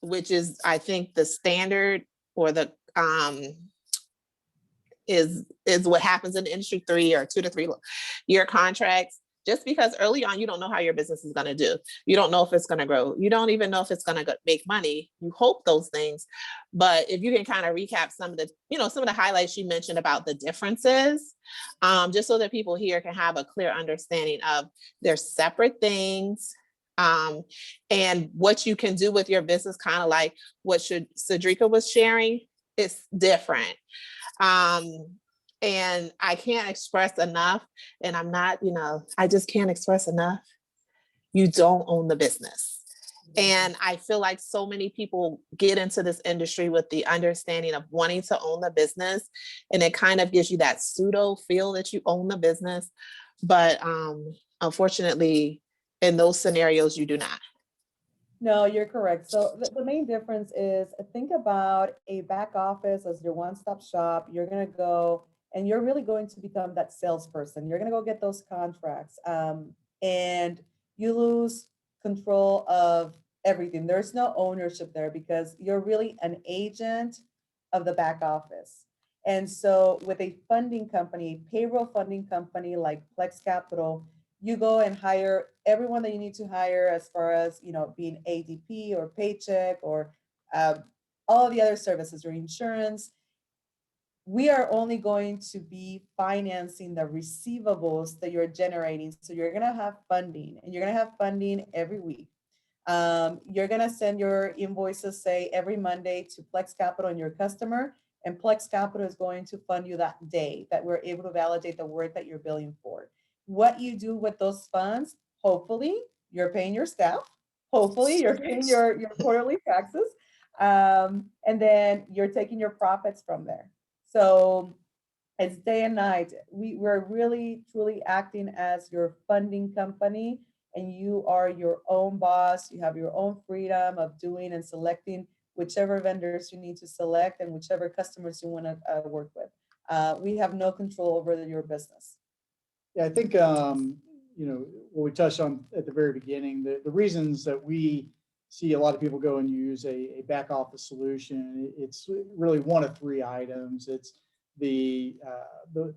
which is, I think, the standard, or the is what happens in the industry, 3 or 2 to 3 year contracts. Just because early on, you don't know how your business is going to do. You don't know if it's going to grow. You don't even know if it's going to make money. You hope those things. But if you can kind of recap some of the highlights you mentioned about the differences, just so that people here can have a clear understanding of they're separate things, and what you can do with your business, kind of like what Cedrica was sharing, it's different. And I can't express enough, and I'm not, I just can't express enough. You don't own the business. And I feel like so many people get into this industry with the understanding of wanting to own the business, and it kind of gives you that pseudo feel that you own the business. But unfortunately, in those scenarios, you do not. No, you're correct. So the main difference is, think about a back office as your one-stop shop. You're going to go and you're really going to become that salesperson. You're going to go get those contracts, and you lose control of everything. There's no ownership there, because you're really an agent of the back office. And so with a funding company, payroll funding company like Plex Capital, you go and hire everyone that you need to hire, as far as, being ADP or paycheck, or all of the other services, or insurance. We are only going to be financing the receivables that you're generating. So you're going to have funding, and you're going to have funding every week. You're going to send your invoices, say, every Monday to Plex Capital and your customer, and Plex Capital is going to fund you that day that we're able to validate the work that you're billing for. What you do with those funds, hopefully you're paying your staff, hopefully you're paying your quarterly taxes, and then you're taking your profits from there. So it's day and night. We're really, truly acting as your funding company, and you are your own boss. You have your own freedom of doing and selecting whichever vendors you need to select, and whichever customers you want to work with. We have no control over your business. Yeah, I think, what we touched on at the very beginning, the reasons that we see a lot of people go and use a back office solution, it's really one of 3 items. It's the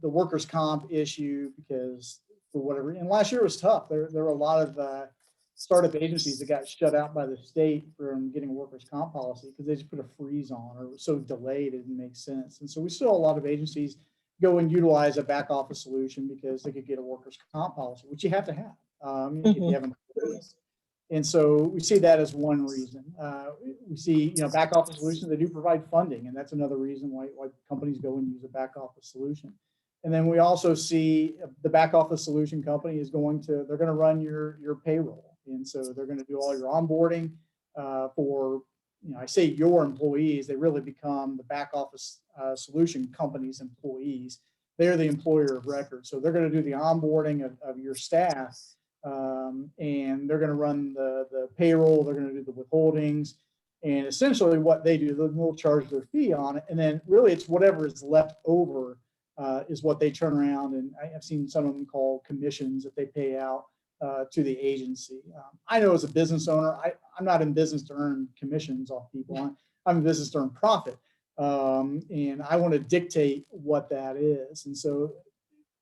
workers' comp issue, because for whatever, and last year was tough. There were a lot of startup agencies that got shut out by the state from getting a workers' comp policy, because they just put a freeze on, or it was so delayed it didn't make sense. And so we saw a lot of agencies go and utilize a back office solution because they could get a workers' comp policy, which you have to have. if you have employees. And so we see that as one reason. We see, back office solutions, they do provide funding, and that's another reason why companies go and use a back office solution. And then we also see the back office solution company is they're going to run your payroll. And so they're going to do all your onboarding for, I say your employees, they really become the back office solution company's employees. They're the employer of record. So they're going to do the onboarding of your staff. And they're going to run the payroll, they're going to do the withholdings, and essentially what they do, they'll charge their fee on it, and then really it's whatever is left over is what they turn around, and I've seen some of them called commissions that they pay out to the agency. I know as a business owner, I'm not in business to earn commissions off people. I'm in business to earn profit, and I want to dictate what that is. And so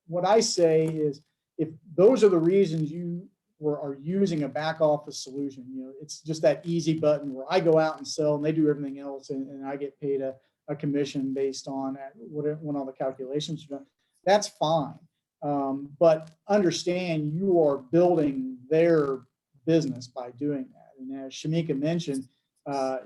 what I say is, if those are the reasons you are using a back office solution, it's just that easy button where I go out and sell and they do everything else, and I get paid a commission based on when all the calculations are done, that's fine. But understand you are building their business by doing that. And as Shamika mentioned,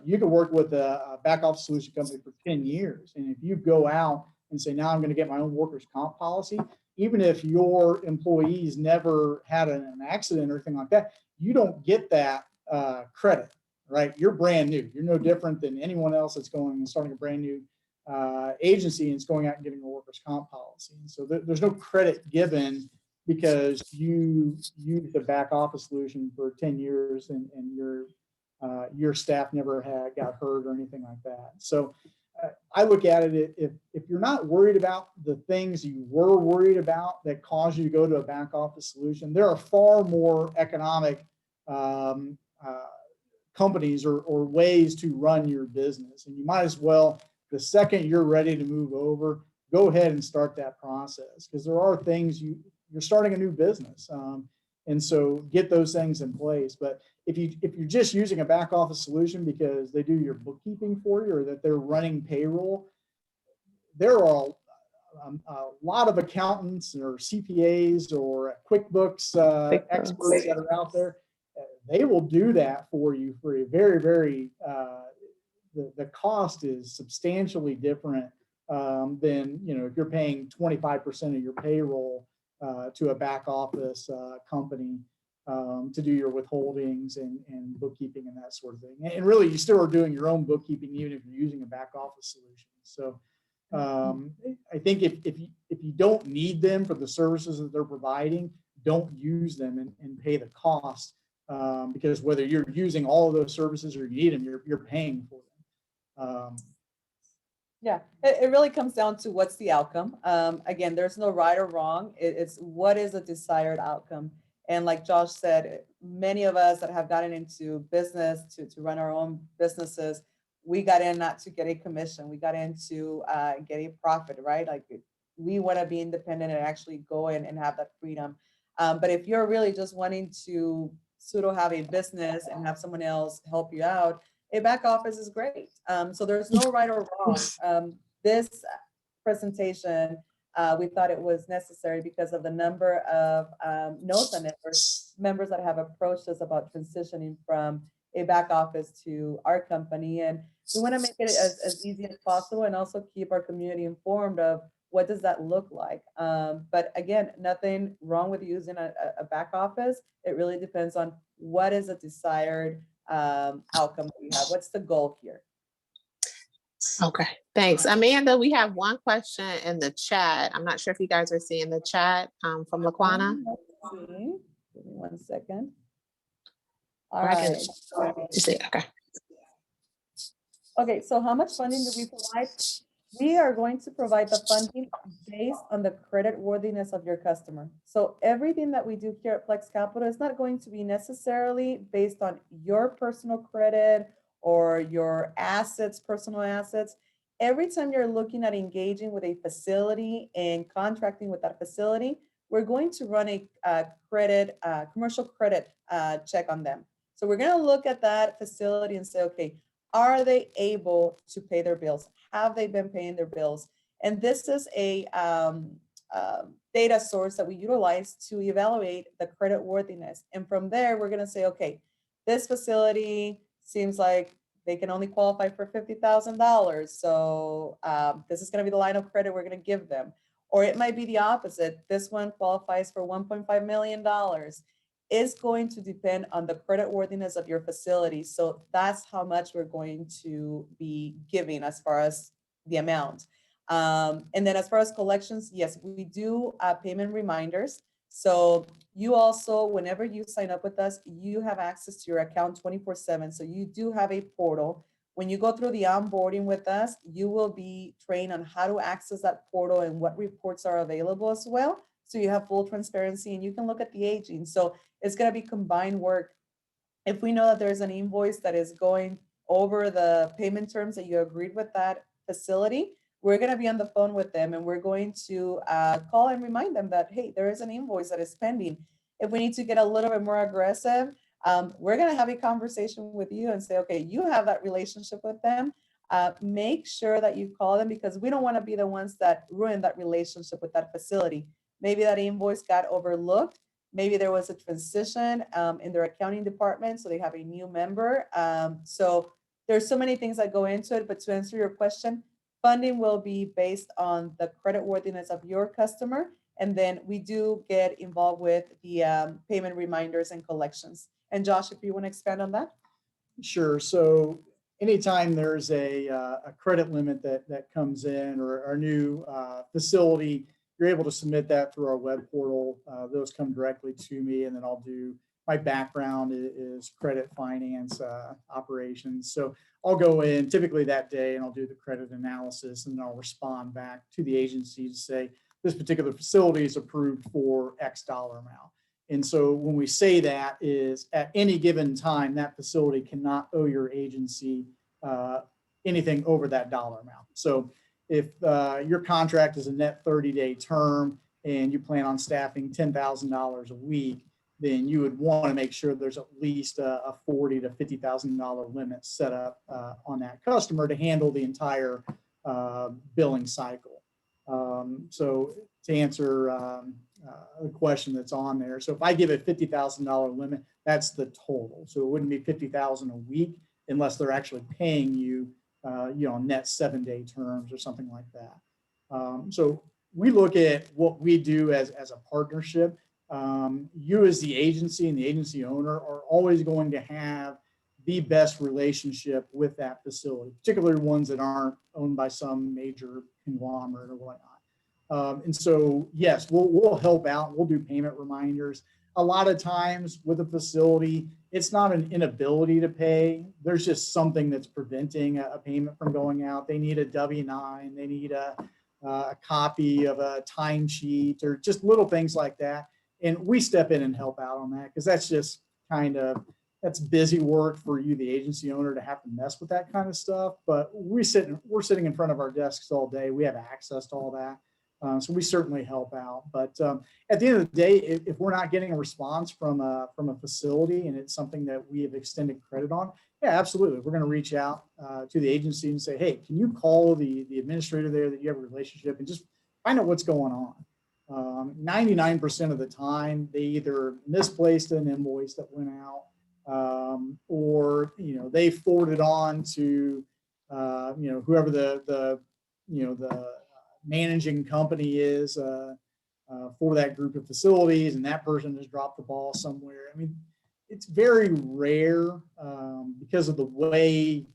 you can work with a back office solution company for 10 years. And if you go out and say, now I'm going to get my own workers' comp policy, even if your employees never had an accident or anything like that, you don't get that credit, right? You're brand new. You're no different than anyone else that's going and starting a brand new agency and is going out and getting a workers' comp policy. And so there's no credit given because you used the back office solution for 10 years and your staff never got hurt or anything like that. So I look at it, if you're not worried about the things you were worried about that caused you to go to a back office solution, there are far more economic companies or ways to run your business. And you might as well, the second you're ready to move over, go ahead and start that process, because there are things you're starting a new business. And so get those things in place. But if you're just using a back office solution because they do your bookkeeping for you or that they're running payroll, there are a lot of accountants or CPAs or QuickBooks experts that are out there. They will do that for you for a very, very, the cost is substantially different than, if you're paying 25% of your payroll to a back office company to do your withholdings and bookkeeping and that sort of thing. And really, you still are doing your own bookkeeping even if you're using a back office solution. So I think if you don't need them for the services that they're providing, don't use them and pay the cost because whether you're using all of those services or you need them, you're paying for them. Yeah, it really comes down to what's the outcome. Again, there's no right or wrong. It's what is the desired outcome. And like Josh said, many of us that have gotten into business to run our own businesses, we got in not to get a commission. We got in to get a profit, right? Like we want to be independent and actually go in and have that freedom. But if you're really just wanting to pseudo have a business and have someone else help you out, a back office is great. So there's no right or wrong. This presentation, we thought it was necessary because of the number of notes on it, or members that have approached us about transitioning from a back office to our company. And we want to make it as easy as possible and also keep our community informed of what does that look like. But again, nothing wrong with using a back office. It really depends on what is a desired outcome that we have. What's the goal here? Okay, thanks. Amanda, we have one question in the chat. I'm not sure if you guys are seeing the chat from Laquana. Let's see. Give me 1 second. All Or I can right. just say, okay. Okay, so how much funding do we provide? We are going to provide the funding based on the credit worthiness of your customer. So everything that we do here at Plex Capital is not going to be necessarily based on your personal credit or your assets, personal assets. Every time you're looking at engaging with a facility and contracting with that facility, we're going to run a commercial credit check on them. So we're going to look at that facility and say, okay, are they able to pay their bills? Have they been paying their bills? And this is a data source that we utilize to evaluate the credit worthiness. And from there, we're going to say, okay, this facility seems like they can only qualify for $50,000. So this is going to be the line of credit we're going to give them. Or it might be the opposite. This one qualifies for $1.5 million. It's going to depend on the credit worthiness of your facility. So that's how much we're going to be giving as far as the amount. And then as far as collections, yes, we do payment reminders. So you also, whenever you sign up with us, you have access to your account 24/7. So you do have a portal. When you go through the onboarding with us, you will be trained on how to access that portal and what reports are available as well. So you have full transparency and you can look at the aging. So it's going to be combined work. If we know that there's an invoice that is going over the payment terms that you agreed with that facility, we're going to be on the phone with them and we're going to call and remind them that, hey, there is an invoice that is pending. If we need to get a little bit more aggressive, we're going to have a conversation with you and say, okay, you have that relationship with them. Make sure that you call them because we don't want to be the ones that ruin that relationship with that facility. Maybe that invoice got overlooked. Maybe there was a transition in their accounting department, so they have a new member. So there's so many things that go into it, but to answer your question, funding will be based on the creditworthiness of your customer. And then we do get involved with the payment reminders and collections. And Josh, if you want to expand on that. Sure. So anytime there's a credit limit that comes in or a new facility, you're able to submit that through our web portal. Those come directly to me, and then I'll do, my background is credit finance operations. So I'll go in typically that day and I'll do the credit analysis and then I'll respond back to the agency to say, this particular facility is approved for X dollar amount. And so when we say that is at any given time, that facility cannot owe your agency anything over that dollar amount. So if your contract is a net 30-day term and you plan on staffing $10,000 a week, then you would want to make sure there's at least a $40,000 to $50,000 limit set up on that customer to handle the entire billing cycle. So to answer the question that's on there, so if I give a $50,000 limit, that's the total. So it wouldn't be $50,000 a week unless they're actually paying you, net 7-day terms or something like that. So we look at what we do as a partnership. You as the agency and the agency owner are always going to have the best relationship with that facility, particularly ones that aren't owned by some major conglomerate or whatnot. And so, yes, we'll help out. We'll do payment reminders. A lot of times with a facility, it's not an inability to pay. There's just something that's preventing a payment from going out. They need a W-9. They need a copy of a timesheet or just little things like that. And we step in and help out on that because that's just that's busy work for you, the agency owner, to have to mess with that kind of stuff. But we're sitting in front of our desks all day. We have access to all that. So we certainly help out. But at the end of the day, if we're not getting a response from a facility and it's something that we have extended credit on, yeah, absolutely. We're going to reach out to the agency and say, hey, can you call the administrator there that you have a relationship and just find out what's going on? 99% of the time, they either misplaced an invoice that went out or, they forwarded on to, whoever the managing company is for that group of facilities, and that person has dropped the ball somewhere. I mean, it's very rare because of the way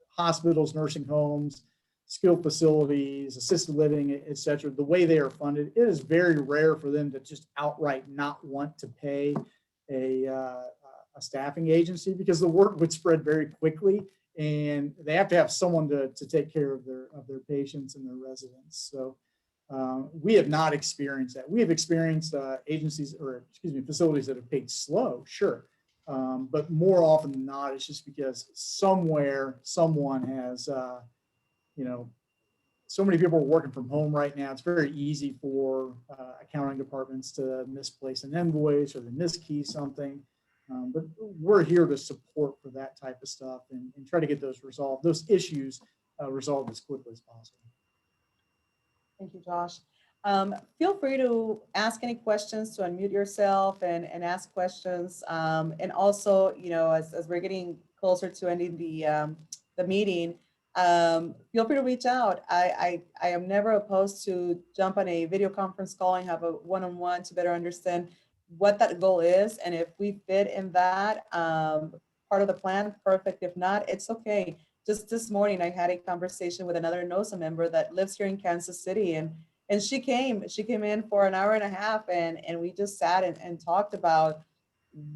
hospitals, nursing homes, skilled facilities, assisted living, et cetera, the way they are funded, it is very rare for them to just outright not want to pay a staffing agency because the work would spread very quickly and they have to have someone to take care of their patients and their residents. So we have not experienced that. We have experienced facilities that have paid slow, sure. But more often than not, it's just because someone has, so many people are working from home right now. It's very easy for accounting departments to misplace an invoice or they miskey something. But we're here to support for that type of stuff and try to get those issues resolved as quickly as possible. Thank you, Josh. Feel free to ask any questions, to unmute yourself and ask questions. And also, as we're getting closer to ending the meeting, feel free to reach out. I am never opposed to jump on a video conference call and have a one-on-one to better understand what that goal is. And if we fit in that part of the plan, perfect. If not, it's okay. Just this morning, I had a conversation with another NOSA member that lives here in Kansas City, and she came in for an hour and a half, and we just sat and talked about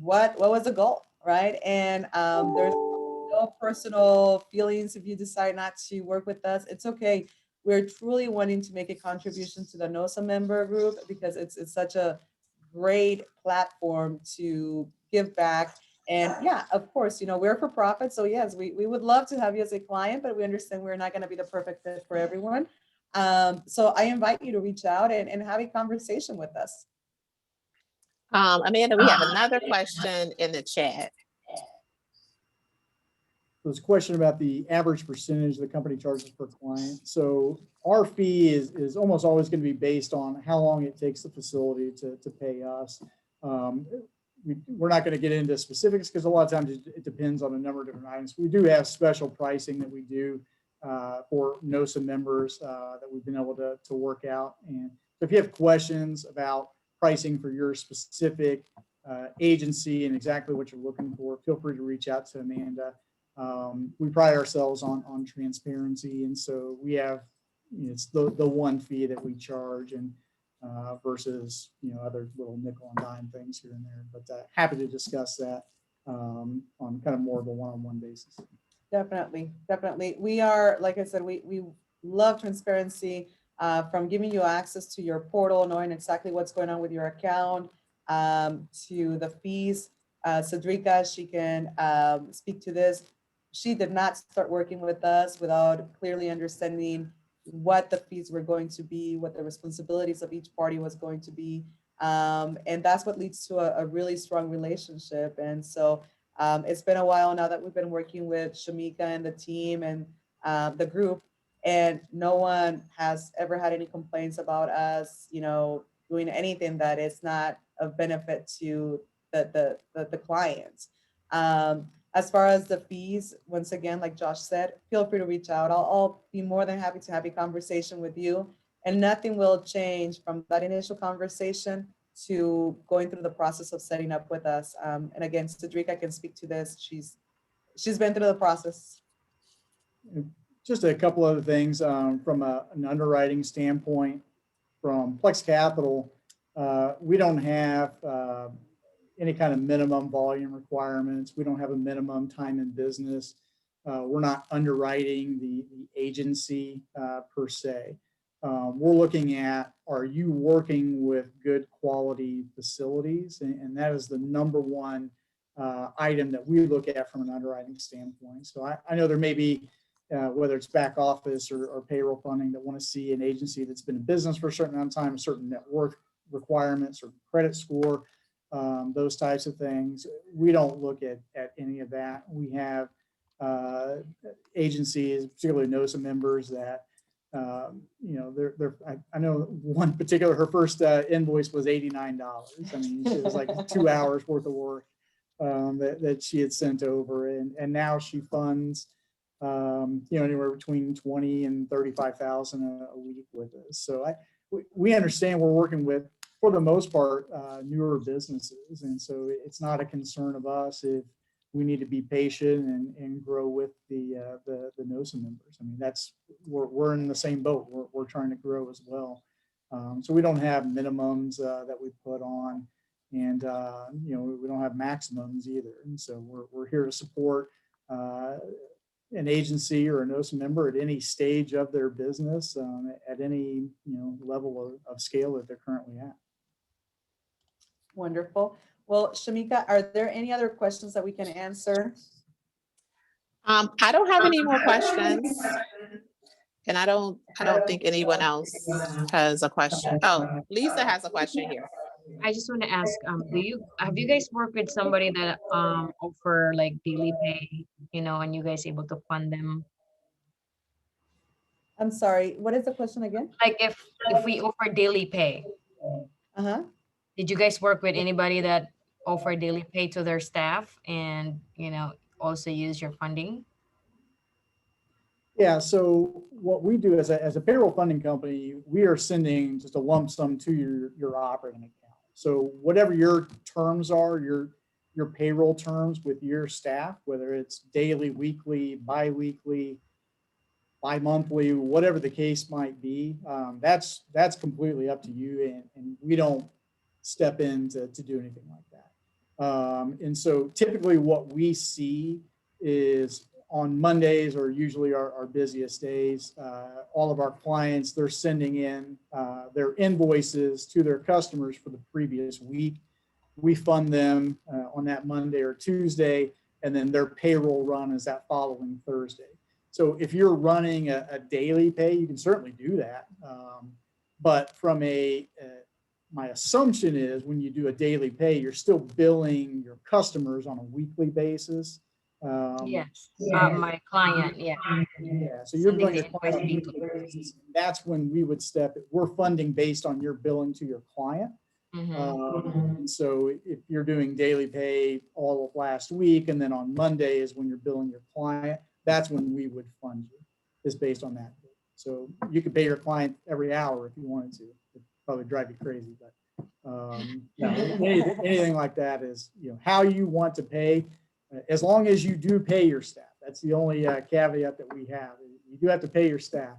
what was the goal, right? And there's no personal feelings if you decide not to work with us. It's okay. We're truly wanting to make a contribution to the NOSA member group because it's such a great platform to give back. And yeah, of course, we're for profit. So yes, we would love to have you as a client, but we understand we're not going to be the perfect fit for everyone. So I invite you to reach out and have a conversation with us. Amanda, we have another question in the chat. There's a question about the average percentage the company charges per client. So our fee is almost always going to be based on how long it takes the facility to pay us. We're not going to get into specifics because a lot of times it depends on a number of different items. We do have special pricing that we do for NOSA members that we've been able to work out. And if you have questions about pricing for your specific agency and exactly what you're looking for, feel free to reach out to Amanda. We pride ourselves on transparency, and so we have it's the one fee that we charge, and versus other little nickel and dime things here and there. But happy to discuss that on kind of more of a one-on-one basis. Definitely. We are, like I said, we love transparency, from giving you access to your portal, knowing exactly what's going on with your account, to the fees. Cedrica, she can speak to this. She did not start working with us without clearly understanding what the fees were going to be, what the responsibilities of each party was going to be. And that's what leads to a really strong relationship. And so it's been a while now that we've been working with Shamika and the team and the group, and no one has ever had any complaints about us, doing anything that is not of benefit to the clients. As far as the fees, once again, like Josh said, feel free to reach out. I'll be more than happy to have a conversation with you, and nothing will change from that initial conversation to going through the process of setting up with us. And again, Cedrica can speak to this. She's been through the process. Just a couple other things from an underwriting standpoint. From Plex Capital, we don't have any kind of minimum volume requirements. We don't have a minimum time in business. We're not underwriting the agency per se. We're looking at, are you working with good quality facilities? And that is the number one item that we look at from an underwriting standpoint. So I know there may be, whether it's back office or payroll funding, that want to see an agency that's been in business for a certain amount of time, a certain net worth requirements or credit score, those types of things. We don't look at any of that. We have agencies, particularly NOSA members, that I know one particular, her first invoice was $89. I mean, it was like 2 hours worth of work that she had sent over, and now she funds anywhere between 20 and 35,000 a week with us. So we understand we're working with, for the most part, newer businesses, and so it's not a concern of us if we need to be patient and grow with the NOSA members. I mean, we're in the same boat. We're trying to grow as well. So we don't have minimums that we put on, and we don't have maximums either. And so we're here to support an agency or a NOSA member at any stage of their business, at any level of scale that they're currently at. Wonderful. Well, Shamika, are there any other questions that we can answer? I don't have any more questions, and I don't think anyone else has a question. Oh, Lisa has a question here. I just want to ask, have you guys worked with somebody that offer like daily pay, and you guys able to fund them? I'm sorry, what is the question again? Like if we offer daily pay, Uh-huh. did you guys work with anybody that offer daily pay to their staff and, also use your funding? Yeah, so what we do as a payroll funding company, we are sending just a lump sum to your operating account. So whatever your terms are, your payroll terms with your staff, whether it's daily, weekly, bi-weekly, bi-monthly, whatever the case might be, that's completely up to you, and we don't step in to do anything like that. And so typically what we see is on Mondays are usually our busiest days. All of our clients, they're sending in their invoices to their customers for the previous week. We fund them on that Monday or Tuesday, and then their payroll run is that following Thursday. So if you're running a daily pay, you can certainly do that. But from my assumption is when you do a daily pay, you're still billing your customers on a weekly basis. Yes, Yeah. my client, yeah. Yeah, so you're Sending billing your the client on a invoice weekly basis. That's when we would step. We're funding based on your billing to your client. And so if you're doing daily pay all of last week, and then on Monday is when you're billing your client, that's when we would fund you, is based on that. So you could pay your client every hour if you wanted to. It'd probably drive you crazy, but no, anything like that is, how you want to pay, as long as you do pay your staff. That's the only caveat that we have. You do have to pay your staff.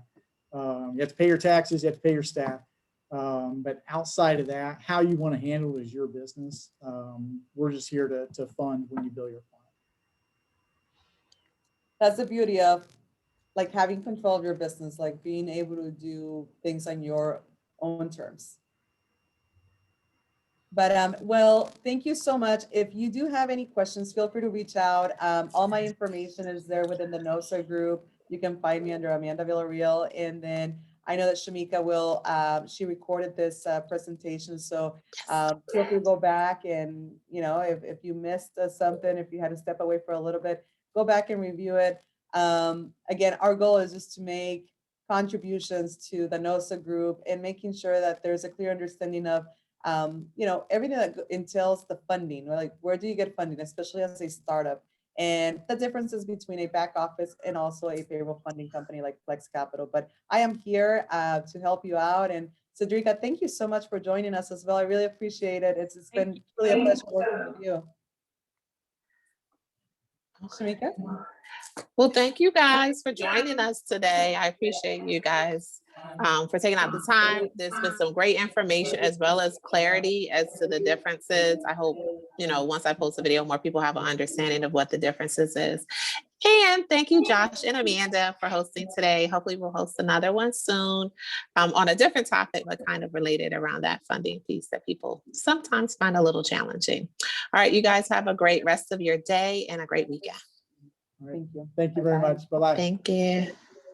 You have to pay your taxes, you have to pay your staff. But outside of that, how you want to handle it is your business. We're just here to fund when you bill your client. That's the beauty of like having control of your business, like being able to do things on your own terms. But well, thank you so much. If you do have any questions, feel free to reach out. All my information is there within the NOSA group. You can find me under Amanda Villarreal. And then I know that Shamika will, she recorded this presentation. So feel free to go back and, if you missed something, if you had to step away for a little bit, go back and review it. Again, our goal is just to make contributions to the NOSA group and making sure that there's a clear understanding of everything that entails the funding, like where do you get funding, especially as a startup, and the differences between a back office and also a payroll funding company like Plex Capital. But I am here to help you out. And Cedrica, thank you so much for joining us as well. I really appreciate it. It's been really a pleasure working with you. Shamika? Well, thank you guys for joining us today. I appreciate you guys for taking out the time. There's been some great information as well as clarity as to the differences. I hope, once I post a video, more people have an understanding of what the differences is. And thank you, Josh and Amanda, for hosting today. Hopefully we'll host another one soon on a different topic, but kind of related around that funding piece that people sometimes find a little challenging. All right, you guys have a great rest of your day and a great weekend. Thank you. Thank you very much. Bye-bye. Thank you.